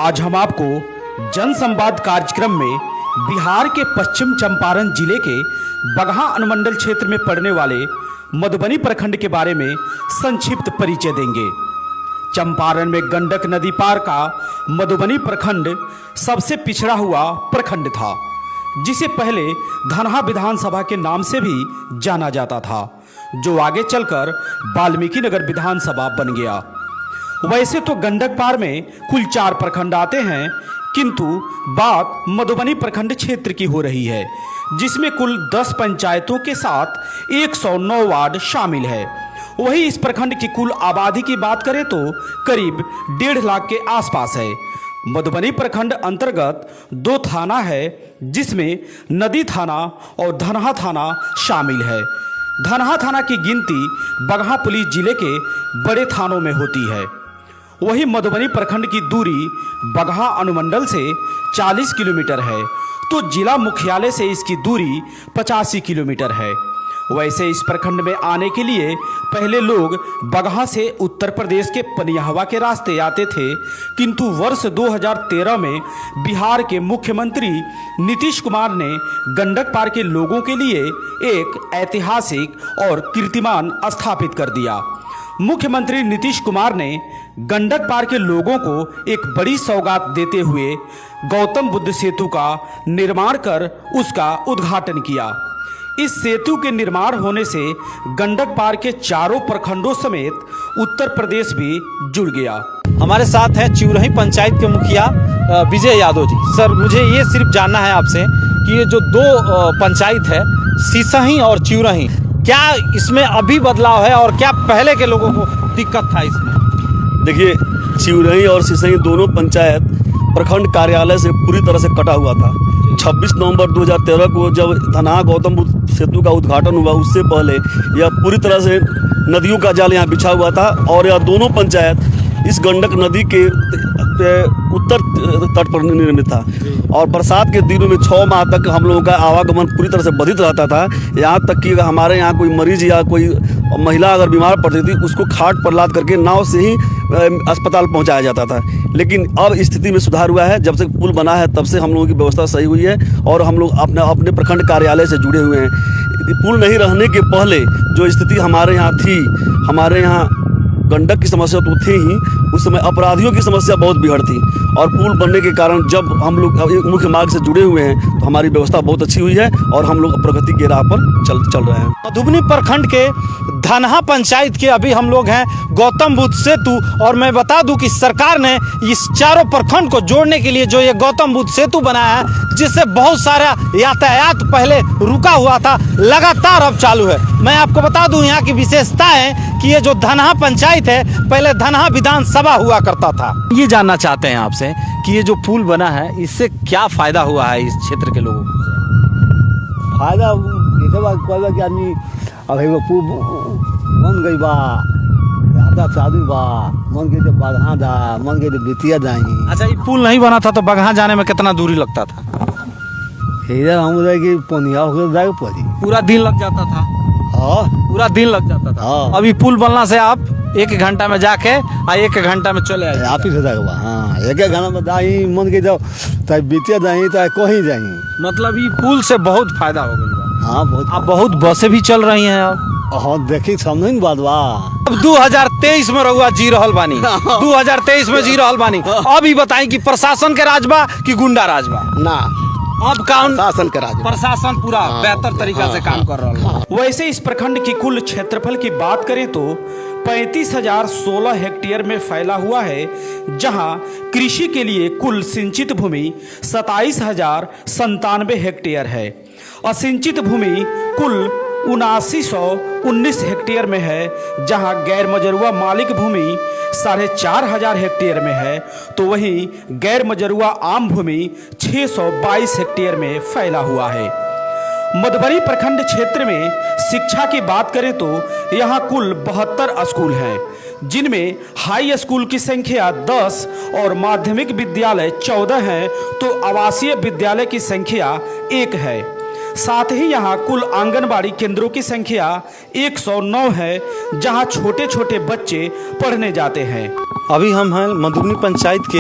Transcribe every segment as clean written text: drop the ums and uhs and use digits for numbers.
आज हम आपको जन संवाद कार्यक्रम में बिहार के पश्चिम चंपारण जिले के बगहा अनुमंडल क्षेत्र में पड़ने वाले मधुबनी प्रखंड के बारे में संक्षिप्त परिचय देंगे। चंपारण में गंडक नदी पार का मधुबनी प्रखंड सबसे पिछड़ा हुआ प्रखंड था, जिसे पहले धनहा विधानसभा के नाम से भी जाना जाता था, जो आगे चलकर वाल्मीकि नगर विधानसभा बन गया। वैसे तो गंडक पार में कुल 4 प्रखंड आते हैं, किंतु बात मधुबनी प्रखंड क्षेत्र की हो रही है, जिसमें कुल 10 पंचायतों के साथ 109 वार्ड शामिल है। वही इस प्रखंड की कुल आबादी की बात करें तो करीब 1.5 लाख के आसपास है। मधुबनी प्रखंड अंतर्गत 2 थाना है, जिसमें नदी थाना और धनहा थाना शामिल है। धनहा थाना की गिनती बगहा पुलिस जिले के बड़े थानों में होती है। वही मधुबनी प्रखंड की दूरी बगहा अनुमंडल से 40 किलोमीटर है, तो जिला मुख्यालय से इसकी दूरी 85 किलोमीटर है। वैसे इस प्रखंड में आने के लिए पहले लोग बगहा से उत्तर प्रदेश के पनियाहवा के रास्ते आते थे, किंतु वर्ष 2013 में बिहार के मुख्यमंत्री नीतीश कुमार ने गंडक पार के लोगों के लिए एक ऐतिहासिक और कीर्तिमान स्थापित कर दिया। मुख्यमंत्री नीतीश कुमार ने गंडक पार के लोगों को एक बड़ी सौगात देते हुए गौतम बुद्ध सेतु का निर्माण कर उसका उद्घाटन किया। इस सेतु के निर्माण होने से गंडक पार के 4 प्रखंडों समेत उत्तर प्रदेश भी जुड़ गया। हमारे साथ हैं चिउरही पंचायत के मुखिया विजय यादव जी। सर, मुझे ये सिर्फ जानना है आपसे कि ये जो 2 पंचायत है, सीसही और चिउरही, क्या इसमें अभी बदलाव है और क्या पहले के लोगों को दिक्कत था इसमें? देखिए, चिउरही और सीसही दोनों पंचायत प्रखंड कार्यालय से पूरी तरह से कटा हुआ था। 26 नवंबर 2013 को जब धनहा गौतम बुद्ध सेतु का उद्घाटन हुआ, उससे पहले यह पूरी तरह से नदियों का जाल यहाँ बिछा हुआ था और यह दोनों पंचायत इस गंडक नदी के उत्तर तट पर निर्मित था। और बरसात के दिनों में 6 माह तक हम लोगों का आवागमन पूरी तरह से बाधित रहता था। यहाँ तक कि हमारे यहाँ कोई मरीज या कोई महिला अगर बीमार पड़ती थी, उसको खाट पर लाद करके नाव से ही अस्पताल पहुँचाया जाता था। लेकिन अब स्थिति में सुधार हुआ है। जब से पुल बना है तब से हम लोगों की व्यवस्था सही हुई है और हम लोग अपने प्रखंड कार्यालय से जुड़े हुए हैं। पुल नहीं रहने के पहले जो स्थिति हमारे यहाँ थी, हमारे यहाँ गंडक की समस्या तो थी ही, उस समय अपराधियों की समस्या बहुत बिगड़ थी। और पुल बनने के कारण जब हम लोग मुख्य मार्ग से जुड़े हुए हैं तो हमारी व्यवस्था बहुत अच्छी हुई है और हम लोग प्रगति के राह पर चल रहे हैं। मधुबनी प्रखंड के धनहा पंचायत के अभी हम लोग हैं गौतम बुद्ध सेतु, और मैं बता दूं कि सरकार ने इस 4 प्रखंड को जोड़ने के लिए जो ये गौतम बुद्ध सेतु बनाया है, जिससे बहुत सारा यातायात पहले रुका हुआ था, लगातार अब चालू है। मैं आपको बता दूं यहाँ की विशेषता है कि ये जो धनहा पंचायत है, पहले धनहा विधानसभा हुआ करता था। ये जानना चाहते हैं आपसे कि ये जो पुल बना है, इससे क्या फायदा हुआ है इस क्षेत्र के लोगों को? फायदा कोई कि आदमी अभी वो पुल मन गई बा, ज़्यादा साधु बा, मन के तो बगहा दा, मन के तो बितिया दाई। अच्छा, ये पुल नहीं बना था तो बगहा जाने में कितना दूरी लगता था? इधर हम कि पनिया होकर जाए पड़ी, पूरा दिन लग जाता था। हाँ, पूरा दिन लग जाता था। हाँ। अभी पुल बनना से आप 1 घंटा में जाके 1 घंटा में चले आए। आप ही से जाएगा। हाँ, 1 घंटा में दाई, मन के जाओ चाहे बितिया दाई चाहे कहीं जाई। मतलब ये पुल से बहुत फायदा हो गया। हाँ, बहुत। अब बहुत बसें भी चल रही हैं अब। हाँ, देखी समझ बात बा। अब 2023 में रहुआ जी रहल बानी, 2023 में जी रहल बानी। अब ही बताई कि प्रशासन के राज बा कि गुंडा राज बा? ना, अब काम शासन के राज, प्रशासन पूरा बेहतर तरीका से काम कर रहा है। वैसे इस प्रखंड की कुल क्षेत्रफल की बात करें तो 35,016 हेक्टेयर में फैला हुआ है, जहां कृषि के लिए कुल सिंचित भूमि 27,097 हेक्टेयर है। असिंचित भूमि कुल 7919 हेक्टेयर में है, जहां गैर मजरूआ मालिक भूमि 4,500 हेक्टेयर में है, तो वहीं गैर मजरूआ आम भूमि 622 हेक्टेयर में फैला हुआ है। मधुबनी प्रखंड क्षेत्र में शिक्षा की बात करें तो यहाँ कुल 72 स्कूल हैं, जिनमें हाई स्कूल की संख्या 10 और माध्यमिक विद्यालय 14 हैं, तो आवासीय विद्यालय की संख्या 1 है। साथ ही यहाँ कुल आंगनबाड़ी केंद्रों की संख्या 109 है, जहाँ छोटे छोटे बच्चे पढ़ने जाते हैं। अभी हम हैं मधुबनी पंचायत के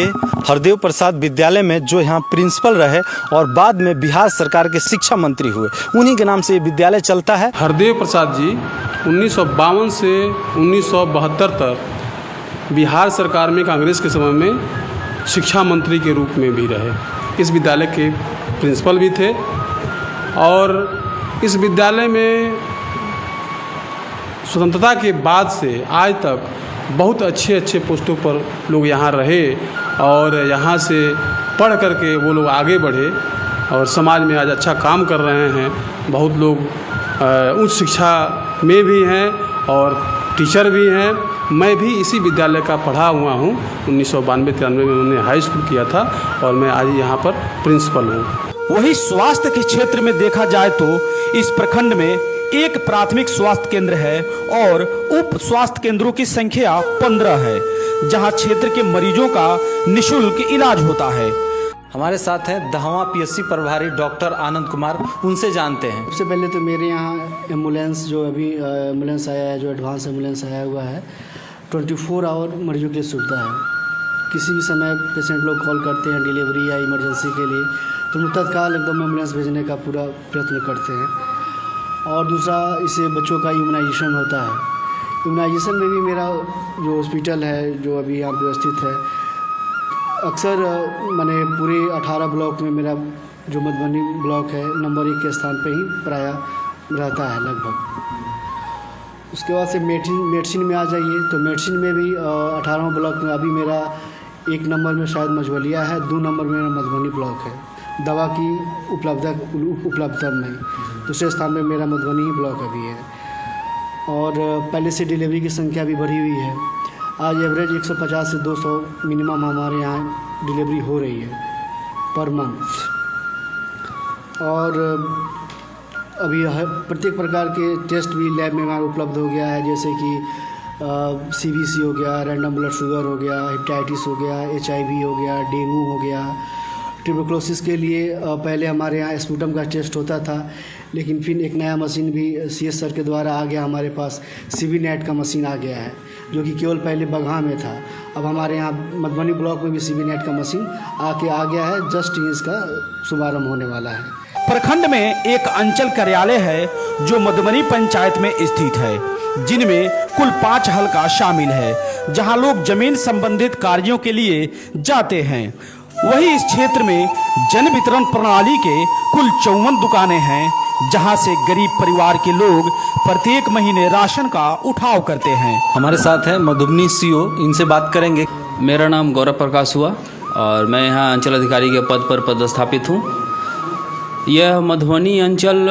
हरदेव प्रसाद विद्यालय में, जो यहाँ प्रिंसिपल रहे और बाद में बिहार सरकार के शिक्षा मंत्री हुए। उन्हीं के नाम से ये विद्यालय चलता है। हरदेव प्रसाद जी 1952 से 1972 तक बिहार सरकार में कांग्रेस के समय में शिक्षा मंत्री के रूप में भी रहे। इस विद्यालय के प्रिंसिपल भी थे और इस विद्यालय में स्वतंत्रता के बाद से आज तक बहुत अच्छे अच्छे पोस्टों पर लोग यहाँ रहे और यहाँ से पढ़ करके वो लोग आगे बढ़े और समाज में आज अच्छा काम कर रहे हैं। बहुत लोग उच्च शिक्षा में भी हैं और टीचर भी हैं। मैं भी इसी विद्यालय का पढ़ा हुआ हूँ। 1992-93 में मैंने हाई स्कूल किया था और मैं आज यहाँ पर प्रिंसिपल हूँ। वही स्वास्थ्य के क्षेत्र में देखा जाए तो इस प्रखंड में एक प्राथमिक स्वास्थ्य केंद्र है और उप स्वास्थ्य केंद्रों की संख्या 15 है, जहां क्षेत्र के मरीजों का निःशुल्क इलाज होता है। हमारे साथ हैं दहवा पीएससी प्रभारी डॉक्टर आनंद कुमार, उनसे जानते हैं। सबसे पहले तो मेरे यहाँ एम्बुलेंस जो अभी एम्बुलेंस आया है, जो एडवांस एम्बुलेंस आया हुआ है, 24 आवर मरीजों के लिए सुविधा है। किसी भी समय पेशेंट लोग कॉल करते हैं डिलीवरी या इमरजेंसी के लिए, तो तत्काल एकदम एम्बुलेंस भेजने का पूरा प्रयत्न करते हैं। और दूसरा, इससे बच्चों का इम्यूनाइजेशन होता है। इम्यूनाइजेशन में भी मेरा जो हॉस्पिटल है जो अभी यहाँ पे स्थित है, अक्सर मैंने पूरे 18 ब्लॉक में मेरा जो मधुबनी ब्लॉक है नंबर 1 के स्थान पे ही प्रायः रहता है लगभग। उसके बाद से मेडिसिन में आ जाइए तो मेडिसिन में भी 18 ब्लॉक में अभी मेरा 1 नंबर में शायद मझवलिया है, 2 नंबर में मेरा मधुबनी ब्लॉक है। दवा की उपलब्धता में दूसरे स्थान में मेरा मधुबनी ही ब्लॉक अभी है। और पहले से डिलीवरी की संख्या भी बढ़ी हुई है। आज एवरेज 150 से 200 मिनिमम हमारे यहाँ डिलीवरी हो रही है पर मंथ। और अभी प्रत्येक प्रकार के टेस्ट भी लैब में हमारा उपलब्ध हो गया है, जैसे कि CBC हो गया, रैंडम ब्लड शुगर हो गया, हेपेटाइटिस हो गया, HIV हो गया, डेंगू हो गया। ट्यूबरकुलोसिस के लिए पहले हमारे यहाँ स्पूटम का टेस्ट होता था, लेकिन फिर एक नया मशीन भी CS सर के द्वारा आ गया हमारे पास। CB नेट का मशीन आ गया है, जो कि केवल पहले बगहा में था। अब हमारे यहाँ मधुबनी ब्लॉक में भी CB नेट का मशीन आ गया है। जस्ट इसका शुभारंभ होने वाला है। प्रखंड में एक अंचल कार्यालय है जो मधुबनी पंचायत में स्थित है, जिनमें कुल 5 हलका शामिल है, जहां लोग जमीन संबंधित कार्यों के लिए जाते हैं। वही इस क्षेत्र में जन वितरण प्रणाली के कुल 54 दुकानें हैं, जहां से गरीब परिवार के लोग प्रत्येक महीने राशन का उठाव करते हैं। हमारे साथ हैं मधुबनी CO, इनसे बात करेंगे। मेरा नाम गौरव प्रकाश हुआ और मैं यहाँ अंचल अधिकारी के पद पर पदस्थापित हूँ। यह मधुबनी अंचल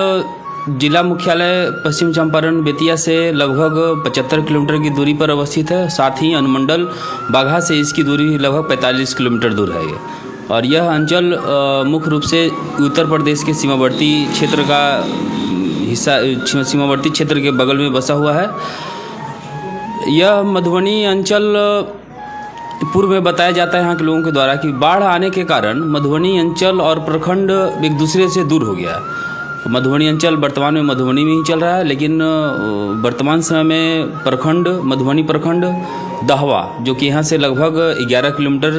जिला मुख्यालय पश्चिम चंपारण बेतिया से लगभग 75 किलोमीटर की दूरी पर अवस्थित है। साथ ही अनुमंडल बाघा से इसकी दूरी लगभग 45 किलोमीटर दूर है। और यह अंचल मुख्य रूप से उत्तर प्रदेश के सीमावर्ती क्षेत्र का हिस्सा, सीमावर्ती क्षेत्र के बगल में बसा हुआ है। यह मधुबनी अंचल पूर्व में बताया जाता है यहाँ के लोगों के द्वारा कि बाढ़ आने के कारण मधुबनी अंचल और प्रखंड एक दूसरे से दूर हो गया। मधुबनी अंचल वर्तमान में मधुबनी में ही चल रहा है, लेकिन वर्तमान समय में प्रखंड मधुबनी प्रखंड दहवा, जो कि यहाँ से लगभग 11 किलोमीटर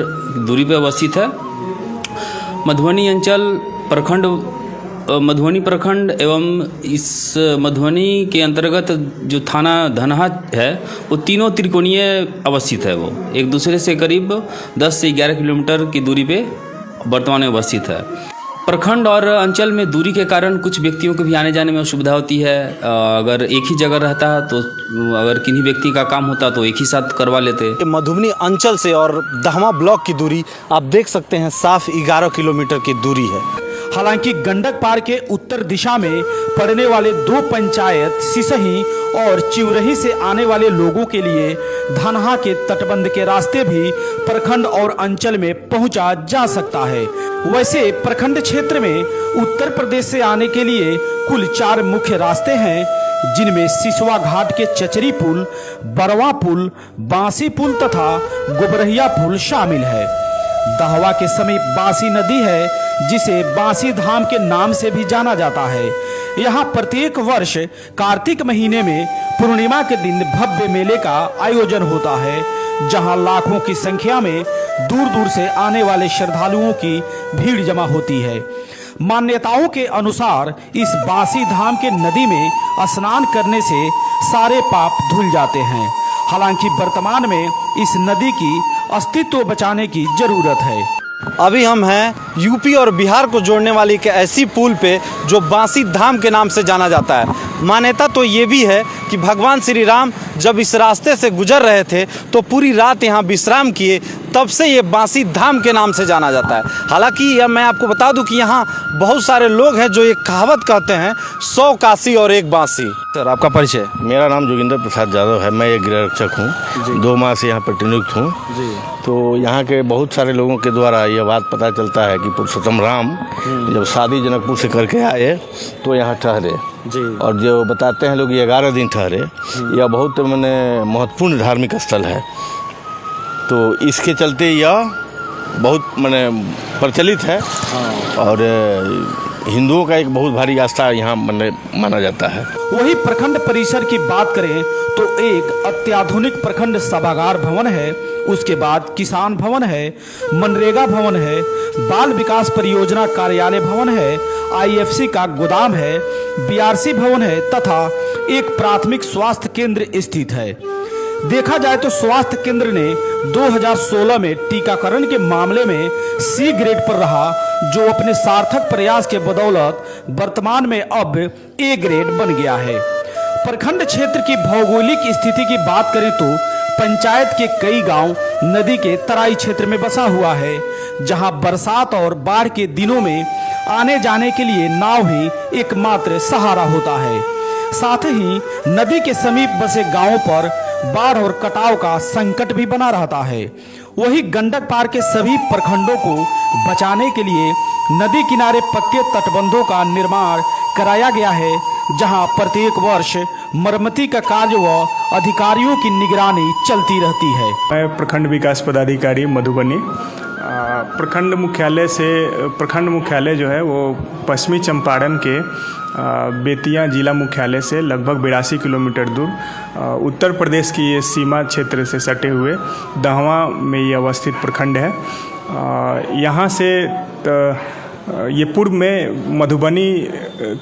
दूरी पर अवस्थित है। मधुबनी अंचल प्रखंड, मधुबनी प्रखंड एवं इस मधुबनी के अंतर्गत जो थाना धनहा है, वो तीनों त्रिकोणीय अवस्थित है। वो एक दूसरे से करीब 10 से 11 किलोमीटर की दूरी पे वर्तमान में अवस्थित है। प्रखंड और अंचल में दूरी के कारण कुछ व्यक्तियों को भी आने जाने में असुविधा होती है। अगर एक ही जगह रहता है तो अगर किन्हीं व्यक्ति का काम होता तो एक ही साथ करवा लेते। मधुबनी अंचल से और दहमा ब्लॉक की दूरी आप देख सकते हैं, साफ 11 किलोमीटर की दूरी है। हालांकि गंडक पार के उत्तर दिशा में पड़ने वाले 2 पंचायत सिसही और चिवरही से आने वाले लोगों के लिए धनहा के तटबंध के रास्ते भी प्रखंड और अंचल में पहुंचा जा सकता है। वैसे प्रखंड क्षेत्र में उत्तर प्रदेश से आने के लिए कुल 4 मुख्य रास्ते हैं, जिनमें सिसवा घाट के चचरी पुल, बरवा पुल, बांसी पुल तथा गोबरहिया पुल शामिल है। दहवा के समीप बांसी नदी है, जिसे बांसी धाम के नाम से भी जाना जाता है। यहाँ प्रत्येक वर्ष कार्तिक महीने में पूर्णिमा के दिन भव्य मेले का आयोजन होता है, जहां लाखों की संख्या में दूर दूर से आने वाले श्रद्धालुओं की भीड़ जमा होती है। मान्यताओं के अनुसार इस बांसी धाम के नदी में स्नान करने से सारे पाप धुल जाते हैं। हालांकि वर्तमान में इस नदी की अस्तित्व बचाने की जरूरत है। अभी हम हैं यूपी और बिहार को जोड़ने वाली एक ऐसी पुल पे जो बांसी धाम के नाम से जाना जाता है। मान्यता तो ये भी है कि भगवान श्री राम जब इस रास्ते से गुजर रहे थे तो पूरी रात यहाँ विश्राम किए, तब से ये बांसी धाम के नाम से जाना जाता है। हालांकि यह मैं आपको बता दूं कि यहाँ बहुत सारे लोग हैं जो एक कहावत कहते हैं, 100 काशी और 1 बांसी। सर, आपका परिचय? मेरा नाम जोगिंदर प्रसाद यादव है। मैं एक गृह रक्षक हूँ, 2 माह से यहाँ पर नियुक्त हूँ। तो यहाँ के बहुत सारे लोगों के द्वारा यह बात पता चलता है कि पुरुषोत्तम राम जब शादी जनकपुर से करके आए तो यहाँ ठहरे और जो बताते हैं लोग 11 दिन ठहरे। यह बहुत मैंने महत्वपूर्ण धार्मिक स्थल है, तो इसके चलते यह बहुत मैंने प्रचलित है और हिंदुओं का एक बहुत भारी आस्था यहाँ माना जाता है। वही प्रखंड परिसर की बात करें तो एक अत्याधुनिक प्रखंड सभागार भवन है, उसके बाद किसान भवन है, मनरेगा भवन है, बाल विकास परियोजना कार्यालय भवन है, IFC का गोदाम है, BRC भवन है तथा एक प्राथमिक स्वास्थ्य केंद्र स्थित है। देखा जाए तो स्वास्थ्य केंद्र ने 2016 में टीकाकरण के मामले में C ग्रेड पर रहा, जो अपने सार्थक प्रयास के बदौलत वर्तमान में अब A ग्रेड बन गया है। प्रखंड क्षेत्र की भौगोलिक स्थिति की बात करें तो पंचायत के कई गांव नदी के तराई क्षेत्र में बसा हुआ है, जहां बरसात और बाढ़ के दिनों में आने जाने के लिए नाव ही एकमात्र सहारा होता है। साथ ही नदी के समीप बसे गांवों पर बाढ़ और कटाव का संकट भी बना रहता है। वही गंडक पार के सभी प्रखंडों को बचाने के लिए नदी किनारे पक्के तटबंधों का निर्माण कराया गया है, जहां प्रत्येक वर्ष मरम्मती का कार्य व अधिकारियों की निगरानी चलती रहती है। मैं प्रखंड विकास पदाधिकारी मधुबनी। प्रखंड मुख्यालय जो है वो पश्चिमी चंपारण के बेतिया जिला मुख्यालय से लगभग 82 किलोमीटर दूर उत्तर प्रदेश की ये सीमा क्षेत्र से सटे हुए दहवा में ये अवस्थित प्रखंड है। यहाँ से ये पूर्व में मधुबनी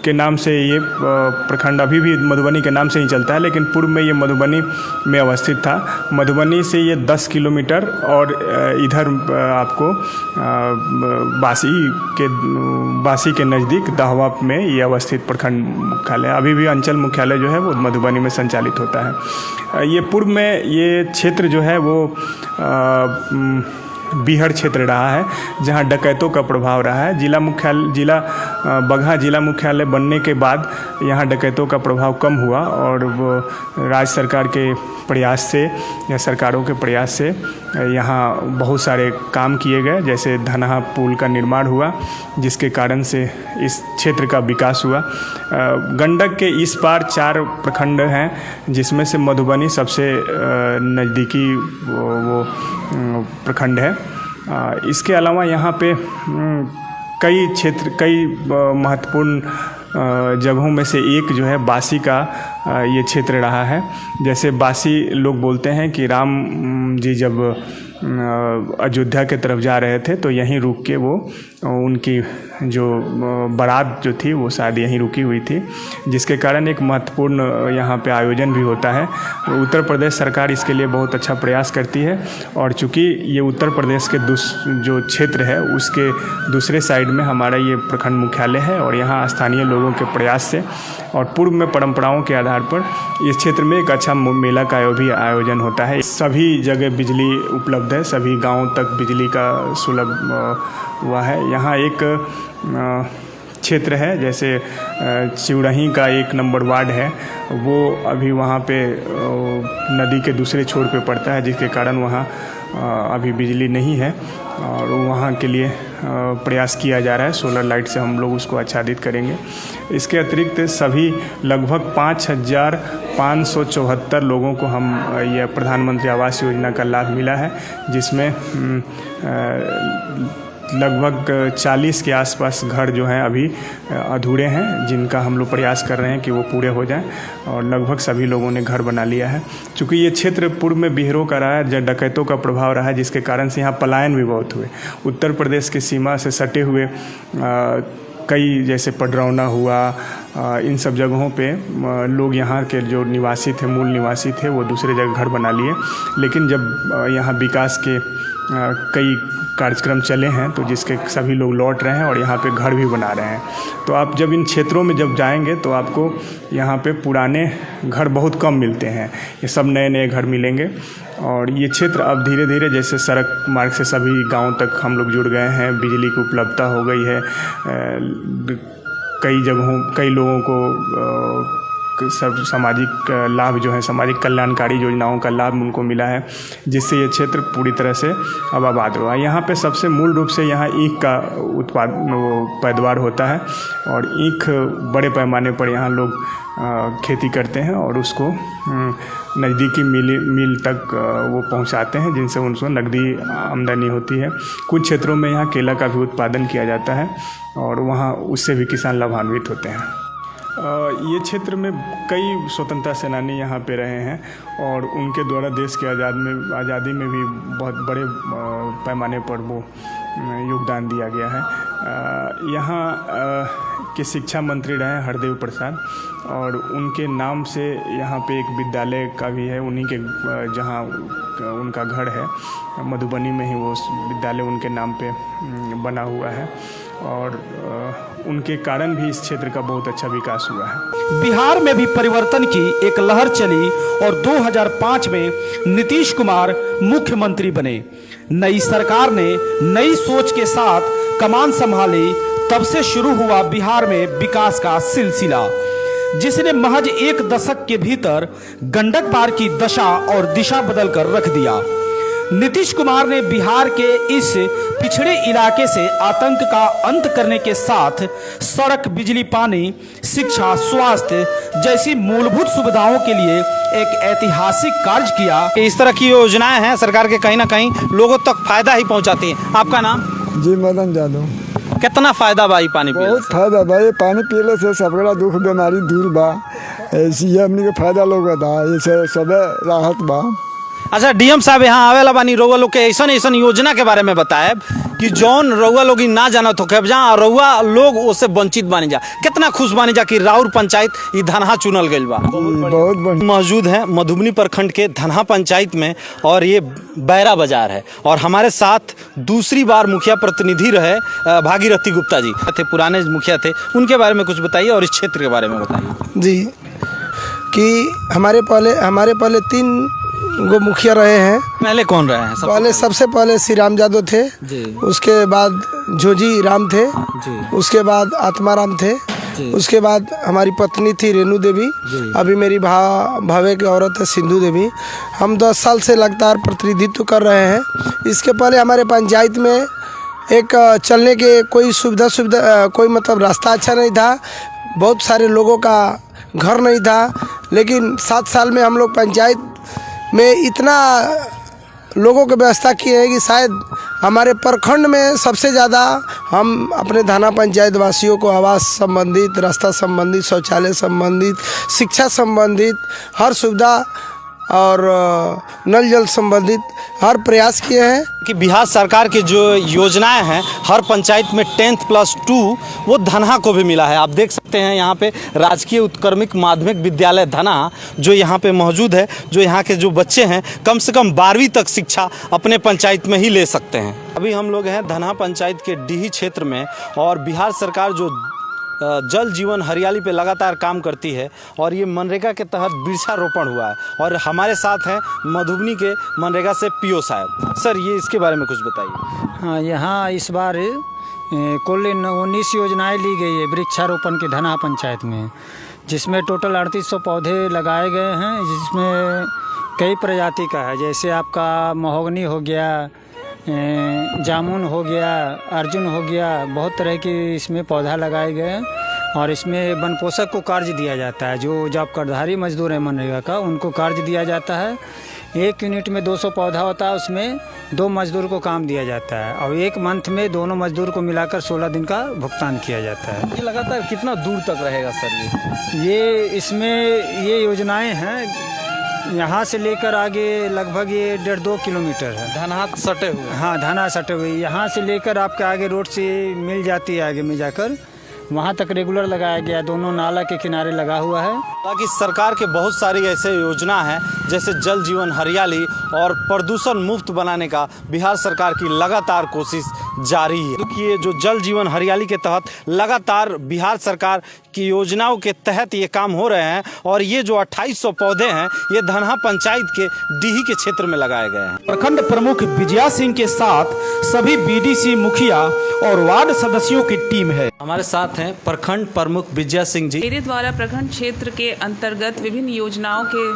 के नाम से ये प्रखंड अभी भी मधुबनी के नाम से ही चलता है, लेकिन पूर्व में ये मधुबनी में अवस्थित था। मधुबनी से ये 10 किलोमीटर और इधर आपको बासी के नज़दीक दहवा में ये अवस्थित प्रखंड मुख्यालय। अभी भी अंचल मुख्यालय जो है वो मधुबनी में संचालित होता है। ये पूर्व में ये क्षेत्र जो है वो बीहड़ क्षेत्र रहा है, जहां डकैतों का प्रभाव रहा है। बगहा जिला मुख्यालय बनने के बाद यहां डकैतों का प्रभाव कम हुआ और वो राज्य सरकार के प्रयास से या सरकारों के प्रयास से यहां बहुत सारे काम किए गए, जैसे धनहा पुल का निर्माण हुआ, जिसके कारण से इस क्षेत्र का विकास हुआ। गंडक के इस पार 4 प्रखंड हैं, जिसमें से मधुबनी सबसे नज़दीकी वो प्रखंड है। इसके अलावा यहाँ पे कई महत्वपूर्ण जगहों में से एक जो है बासी का ये क्षेत्र रहा है। जैसे बासी लोग बोलते हैं कि राम जी जब अयोध्या के तरफ जा रहे थे तो यहीं रुक के वो उनकी जो बारात जो थी वो शायद यहीं रुकी हुई थी, जिसके कारण एक महत्वपूर्ण यहाँ पे आयोजन भी होता है। उत्तर प्रदेश सरकार इसके लिए बहुत अच्छा प्रयास करती है और चूँकि ये उत्तर प्रदेश के जो क्षेत्र है उसके दूसरे साइड में हमारा ये प्रखंड मुख्यालय है और यहाँ स्थानीय लोगों के प्रयास से और पूर्व में परंपराओं के आधार पर इस क्षेत्र में एक अच्छा मेला का भी आयोजन होता है। सभी जगह बिजली उपलब्ध है, सभी गाँवों तक बिजली का सुलभ हुआ है। यहाँ एक क्षेत्र है, जैसे चिवड़ही का 1 नंबर वार्ड है, वो अभी वहाँ पे नदी के दूसरे छोर पे पड़ता है, जिसके कारण वहाँ अभी बिजली नहीं है और वहाँ के लिए प्रयास किया जा रहा है। सोलर लाइट से हम लोग उसको आच्छादित करेंगे। इसके अतिरिक्त सभी लगभग 5,574 लोगों को हम यह प्रधानमंत्री आवास योजना का लाभ मिला है, जिसमें लगभग 40 के आसपास घर जो हैं अभी अधूरे हैं, जिनका हम लोग प्रयास कर रहे हैं कि वो पूरे हो जाएं, और लगभग सभी लोगों ने घर बना लिया है। चूँकि ये क्षेत्र पूर्व में बिहरों का रहा है, डकैतों का प्रभाव रहा है, जिसके कारण से यहाँ पलायन भी बहुत हुए। उत्तर प्रदेश की सीमा से सटे हुए कई, जैसे पडरौना हुआ, इन सब जगहों पे लोग यहाँ के जो निवासी थे, मूल निवासी थे, वो दूसरे जगह घर बना लिए। लेकिन जब यहाँ विकास के कई कार्यक्रम चले हैं तो जिसके सभी लोग लौट रहे हैं और यहाँ पे घर भी बना रहे हैं। तो आप जब इन क्षेत्रों में जब जाएंगे तो आपको यहाँ पे पुराने घर बहुत कम मिलते हैं, ये सब नए नए घर मिलेंगे। और ये क्षेत्र अब धीरे धीरे जैसे सड़क मार्ग से सभी गांवों तक हम लोग जुड़ गए हैं, बिजली की उपलब्धता हो गई है, कई जगहों कई लोगों को सब सामाजिक लाभ जो है, सामाजिक कल्याणकारी योजनाओं का लाभ उनको मिला है, जिससे ये क्षेत्र पूरी तरह से अब आबाद हुआ। यहाँ पे सबसे मूल रूप से यहाँ ईख का पैदावार होता है, और ईख बड़े पैमाने पर यहाँ लोग खेती करते हैं और उसको नज़दीकी मिल तक वो पहुँचाते हैं, जिनसे उनको नकदी आमदनी होती है। कुछ क्षेत्रों में यहाँ केला का भी उत्पादन किया जाता है और वहाँ उससे भी किसान लाभान्वित होते हैं। ये क्षेत्र में कई स्वतंत्रता सेनानी यहाँ पे रहे हैं और उनके द्वारा देश के आज़ादी में भी बहुत बड़े पैमाने पर वो योगदान दिया गया है। यहाँ के शिक्षा मंत्री रहे हैं हरदेव प्रसाद, और उनके नाम से यहाँ पे एक विद्यालय का भी है, उन्हीं के जहाँ उनका घर है मधुबनी में ही वो विद्यालय उनके नाम पे बना हुआ है, और उनके कारण भी इस क्षेत्र का बहुत अच्छा विकास हुआ है। बिहार में भी परिवर्तन की एक लहर चली और 2005 में नीतीश कुमार मुख्यमंत्री बने। नई सरकार ने नई सोच के साथ कमान संभाली, तब से शुरू हुआ बिहार में विकास का सिलसिला, जिसने महज एक दशक के भीतर गंडक पार की दशा और दिशा बदल कर रख दिया। नीतीश कुमार ने बिहार के इस पिछड़े इलाके से आतंक का अंत करने के साथ सड़क, बिजली, पानी, शिक्षा, स्वास्थ्य जैसी मूलभूत सुविधाओं के लिए एक ऐतिहासिक कार्य किया। इस तरह की योजनाएं हैं सरकार के, कहीं ना कहीं लोगों तक फायदा ही पहुंचाती हैं। आपका नाम? जी मदन यादव। कितना फायदा बा पानी पीने? बहुत फायदा भाई, पानी पीने से सबका दुख बीमारी दूर बा, ऐसी हमनी के फायदा लोग था, सब राहत बा। अच्छा, डीएम साहब यहाँ आवेला बानी, रउआ लोग के ऐसा योजना के बारे में बताए कि जौन रउआ लोग ना जाना तो कब जा रउआ लोग उससे वंचित बानी जा, कितना खुश बानी जा कि राउर पंचायत ये धनहा चुनल गई बा। बहुत मौजूद है मधुबनी प्रखंड के धनहा पंचायत में, और ये बैरा बाजार है, और हमारे साथ दूसरी बार मुखिया प्रतिनिधि रहे भागीरथी गुप्ता जी थे, पुराने मुखिया थे, उनके बारे में कुछ बताइए और इस क्षेत्र के बारे में बताइए। जी, कि हमारे पहले 3 गो मुखिया रहे हैं। पहले कौन रहे हैं? सबसे पहले श्री राम यादव थे जी। उसके बाद झोजी राम थे जी। उसके बाद आत्माराम थे जी। उसके बाद हमारी पत्नी थी रेणु देवी, अभी मेरी भावे की औरत है सिंधु देवी। हम 10 साल से लगातार प्रतिनिधित्व कर रहे हैं। इसके पहले हमारे पंचायत में एक चलने के कोई सुविधा कोई मतलब रास्ता अच्छा नहीं था, बहुत सारे लोगों का घर नहीं था, लेकिन 7 साल में हम लोग पंचायत में इतना लोगों की व्यवस्था की है कि शायद हमारे प्रखंड में सबसे ज़्यादा हम अपने थाना पंचायत वासियों को आवास संबंधित, रास्ता संबंधित, शौचालय संबंधित, शिक्षा संबंधित हर सुविधा और नल जल संबंधित हर प्रयास किए हैं। कि बिहार सरकार की जो योजनाएं हैं हर पंचायत में 10+2 वो धनहा को भी मिला है। आप देख सकते हैं यहाँ पे राजकीय उत्क्रमिक माध्यमिक विद्यालय धनहा जो यहाँ पे मौजूद है, जो यहाँ के जो बच्चे हैं कम से कम 12वीं तक शिक्षा अपने पंचायत में ही ले सकते हैं। अभी हम लोग हैं धनहा पंचायत के डीही क्षेत्र में, और बिहार सरकार जो जल जीवन हरियाली पे लगातार काम करती है, और ये मनरेगा के तहत वृक्षारोपण हुआ है, और हमारे साथ हैं मधुबनी के मनरेगा से पीओ साहब। सर, ये इसके बारे में कुछ बताइए। हाँ, यहाँ इस बार कुल 19 योजनाएं ली गई है वृक्षारोपण के धनहा पंचायत में, जिसमें टोटल 3800 पौधे लगाए गए हैं, जिसमें कई प्रजाति का है, जैसे आपका महोगनी हो गया, जामुन हो गया, अर्जुन हो गया, बहुत तरह के इसमें पौधा लगाए गए हैं। और इसमें वन पोषक को कार्य दिया जाता है, जो जब कार्डधारी मजदूर है मनरेगा का, उनको कार्य दिया जाता है। 1 यूनिट में 200 पौधा होता है, उसमें 2 मजदूर को काम दिया जाता है और 1 मंथ में दोनों मजदूर को मिलाकर 16 दिन का भुगतान किया जाता है। ये लगातार कितना दूर तक रहेगा सर ये इसमें ये योजनाएं हैं, यहाँ से लेकर आगे लगभग ये 1.5-2 किलोमीटर है। धनहा सटे हुए? हाँ, धनहा सटे हुए। यहाँ से लेकर आपके आगे रोड से मिल जाती है, आगे में जाकर वहाँ तक रेगुलर लगाया गया, दोनों नाला के किनारे लगा हुआ है। ताकि सरकार के बहुत सारी ऐसे योजना हैं जैसे जल जीवन हरियाली और प्रदूषण मुक्त बनाने का बिहार सरकार की लगातार कोशिश जारी है। क्योंकि ये जो जल जीवन हरियाली के तहत लगातार बिहार सरकार की योजनाओं के तहत ये काम हो रहे हैं और ये जो 2800 पौधे हैं ये धनहा पंचायत के डीही के क्षेत्र में लगाए गए हैं। प्रखंड प्रमुख विजया सिंह के साथ सभी बीडीसी मुखिया और वार्ड सदस्यों की टीम है। हमारे साथ हैं प्रखंड प्रमुख विजया सिंह जी। मेरे द्वारा प्रखंड क्षेत्र के अंतर्गत विभिन्न योजनाओं के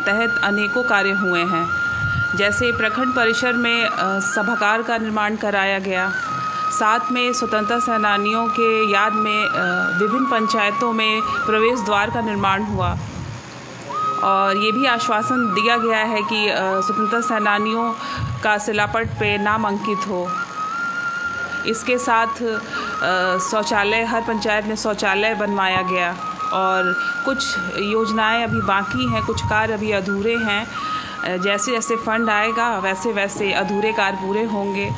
तहत अनेकों कार्य हुए हैं। जैसे प्रखंड परिसर में सभागार का निर्माण कराया गया, साथ में स्वतंत्रता सेनानियों के याद में विभिन्न पंचायतों में प्रवेश द्वार का निर्माण हुआ और ये भी आश्वासन दिया गया है कि स्वतंत्रता सेनानियों का शिलापट पे नाम अंकित हो। इसके साथ शौचालय, हर पंचायत में शौचालय बनवाया गया और कुछ योजनाएं अभी बाकी हैं, कुछ कार्य अभी अधूरे हैं। जैसे जैसे फंड आएगा वैसे वैसे अधूरे कार्य पूरे होंगे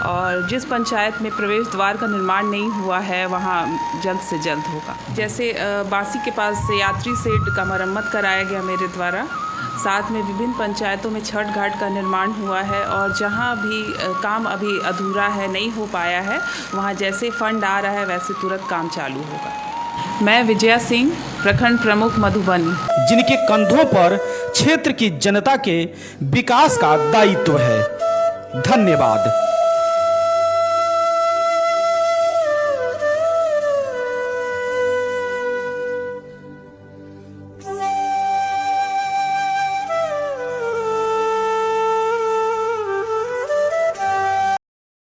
और जिस पंचायत में प्रवेश द्वार का निर्माण नहीं हुआ है वहाँ जल्द से जल्द होगा। जैसे बासी के पास यात्री शेड का मरम्मत कराया गया मेरे द्वारा, साथ में विभिन्न पंचायतों में छठ घाट का निर्माण हुआ है और जहाँ भी काम अभी अधूरा है, नहीं हो पाया है, वहाँ जैसे फंड आ रहा है वैसे तुरंत काम चालू होगा। मैं विजया सिंह, प्रखंड प्रमुख मधुबनी, जिनके कंधों पर क्षेत्र की जनता के विकास का दायित्व है। धन्यवाद।